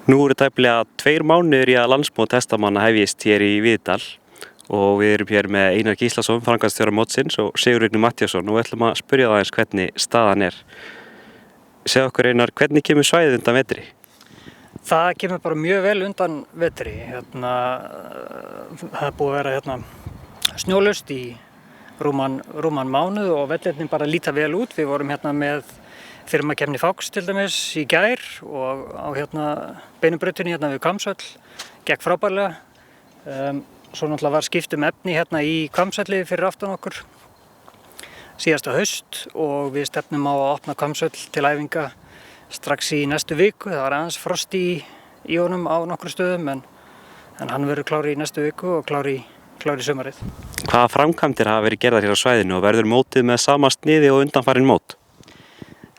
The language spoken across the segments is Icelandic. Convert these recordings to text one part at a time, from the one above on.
Nú eru tæplega 2 mánuðir í að landsmót hestamanna hefjist hér í Víðdal og við erum hér með Einar Gíslason, framkvæmdastjóra mótsins og Sigurður Matthíasson og við ætlum að spyrja það eins hvernig staðan er. Segðu okkur Einar, hvernig kemur svæðið undan vetri? Það kemur bara mjög vel undan vetri. Það er búið að vera snjólaust í rúman mánuð og vellirnir bara líta vel út. Við vorum með firmakeppni Fox til dæmis í gær og á beinubrautinni við Hvammshöll, gekk frábærlega. Svo náttúrulega var skipt efni í Hvammsvelli fyrir aftan okkur síðasta haust og við stefnum á að opna Hvammshöll til æfinga strax í næstu viku. Það var aðeins frost í honum á nokkrum stöðum en hann verður klár í næstu viku og klár í sumarið. Hvaða framkvæmdir hafa verið gerðar hér á svæðinu og verður mótið með sama sniði og undanfarin mót?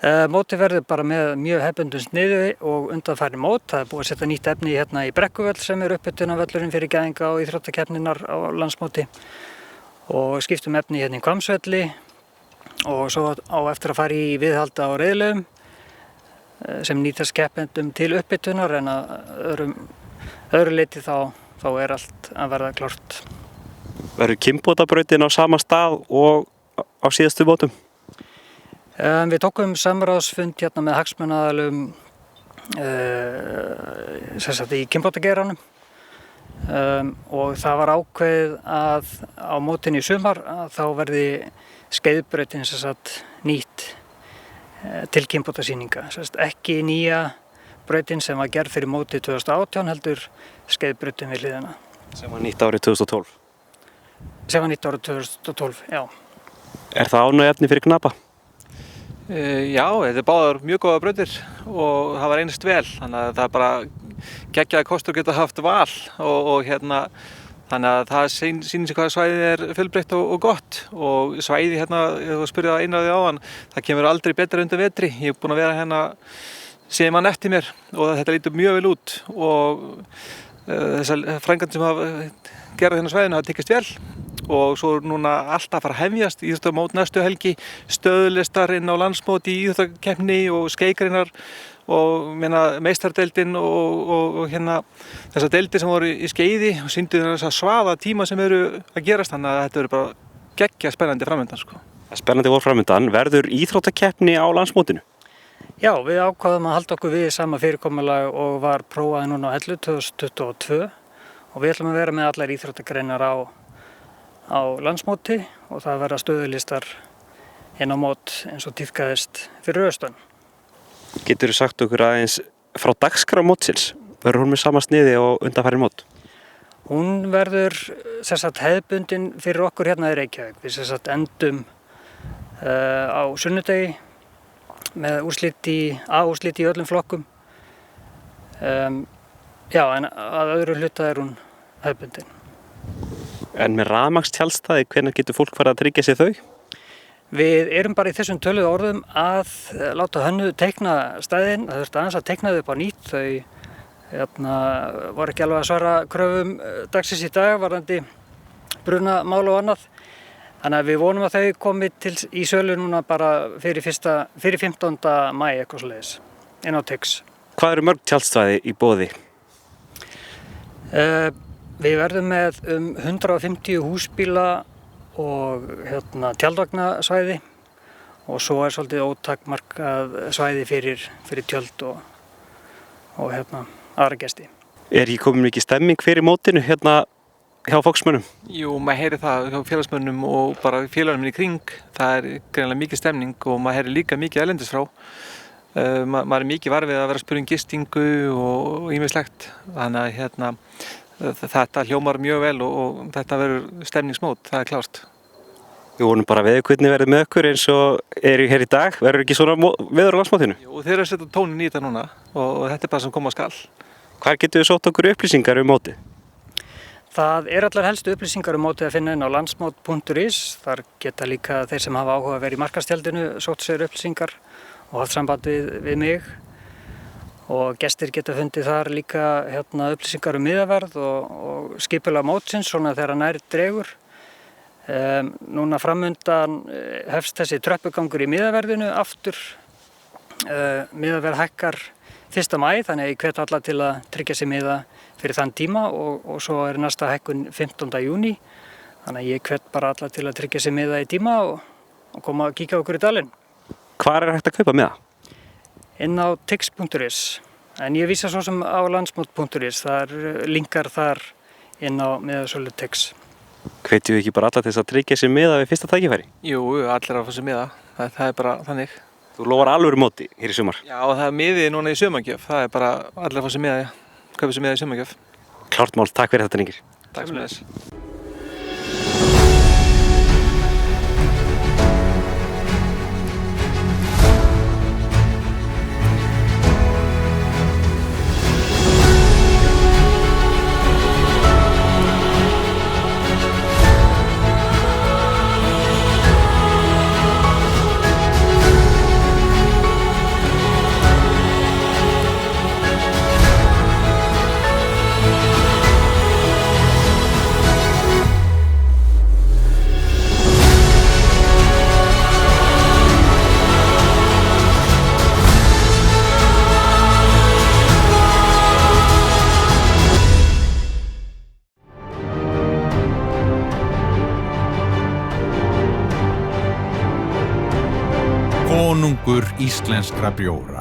Mótið verður bara með mjög hefðbundnu sniði og undanfarin mót. Það er búið að setja nýtt efni í Brekkuvöll sem er upphitunarvöllurinn fyrir gæðinga og íþróttakeppninnar á landsmóti og skiptum efni í Hvammsvelli og svo á eftir að fara í viðhald á reiðlaugum sem nýtast keppendum til upphitunar en að öðru leyti þá er allt að verða klárt. Verður kynbótabrautin á sama stað og á síðustu mótum? Við tókum samráðsfund með hagsmunaaðilum í kynbótageiranum og það var ákveðið að á mótinu í sumar þá verði skeiðbrautin nýtt til kynbótasýninga. Ekki nýja brautin sem var gerð fyrir mótið 2018 heldur skeiðbrautin við hliðina. Sem var nýtt árið 2012? Sem var nýtt árið 2012, já. Er það ánægjuefni fyrir knapa? Já, þetta er báðar mjög góða brautir og það var reynst vel, þannig að það er bara geggjaður kostur geta haft val og þannig að það sýnir sig hvað svæðið er fjölbreytt og gott og svæðið þú spurði að Einar áðan, það kemur aldrei betra undan vetri. Ég er búinn að vera síðan mann eftir mér og þetta lítur mjög vel út og þessar framkvæmdir sem hafa gerð svæðinu hafa tekist vel. Og svo er núna alltaf að fara að hefjast íþróttamót næstu helgi, stöðlistar inn á landsmót í íþróttakeppni og skeikreinar og meistaradeildin og þessar deildir sem voru í skeiði og sýndu þessa svaða tíma sem eru að gerast, þannig að þetta verður bara geggjað spennandi framöndan. Spennandi vor framöndan. Verður íþróttakeppni á landsmótinu? Já, við ákváðum að halda okkur við sama fyrirkomulag og var prófað núna á Hellu 2022 og við ætlum að vera með allar íþróttagreinar á landsmóti og það verða stöðulistar inn á mót eins og tíðkaðist fyrir austan. Geturðu sagt okkur aðeins frá dagskrá mótsins? Verður hún með sama sniði og undanfarin mót? Hún verður hefðbundin fyrir okkur í Reykjavík. Við endum á sunnudegi með úrslit í öllum flokkum. Já, en að öðru hluta er hún hefðbundin. En með rafmagnstjaldstæði, hvenær getur fólk farið að tryggja sér þau? Við erum bara í þessum töluðu orðum að láta hönnuð teikna stæðin. Það þurfti aðeins að teikna þau upp á nýtt. Þau voru ekki alveg að svara kröfum dagsins í dag varðandi brunamál og annað. Þannig að við vonum að þau komi í sölu núna bara fyrir 15. maí eitthvað svoleiðis inn á Tix. Hvað eru mörg tjaldstæði í boði? Við verðum með 150 húsbíla og tjaldvagnasvæði og svo er svolítið ótakmarkað svæði fyrir tjöld og aðra gesti. Er ekki komin mikið stemming fyrir mótinu hjá Foxmönnum? Jú, maður heyri það hjá félagsmönnum og bara félagsmönnum í kring. Það er greinilega mikið stemning og maður heyri líka mikið erlendis frá. Maður er mikið var við að vera að spyrja gistingu og ýmislegt. Þannig að þetta hljómar mjög vel og þetta verður stemningsmót, það er klárt. Við vonum bara að hvernig verður með okkur eins og eru hér í dag. Verður ekki svona veður á landsmótinu? Jú, þeir eru að setja tónin í þetta núna og þetta er bara sem koma skal. Hvar getur við sótt okkur upplýsingar mótið? Það er allar helstu upplýsingar mótið að finna inn á landsmót.is. Þar geta líka þeir sem hafa áhuga að vera í markastjaldinu sótt sér upplýsingar og haft samband við mig. Og gestir geta fundið þar líka upplýsingar miðaverð og skipulag mótsins svona þegar nær dregur. Núna framundan hefst þessi tröppugangur í miðaverðinu aftur. Miðaverð hækkar 1. maí, þannig að ég hvet alla til að tryggja sig miða fyrir þann tíma og svo næsta hækkun 15. júní. Þannig að ég hvet bara alla til að tryggja sig miða í tíma og koma að kíkja okkur í dalinn. Hvar hægt að kaupa miða? Inn á tix.is, en ég vísa svo sem á landsmót.is, það linkar þar inn á miðasölu tix. Hvetjum við ekki bara alla til þess að tryggja sér miða við fyrsta tækifæri? Jú, allir að fá sér miða, það er bara þannig. Þú lofar alvöru móti hér í sumar. Já, það er miði núna í sumargjöf, það er bara allir að fá sér miða, kaupa sér miða í sumargjöf. Klárt mál, takk fyrir þetta drengir. Takk fyrir þess. Konungur íslenskra bjóra.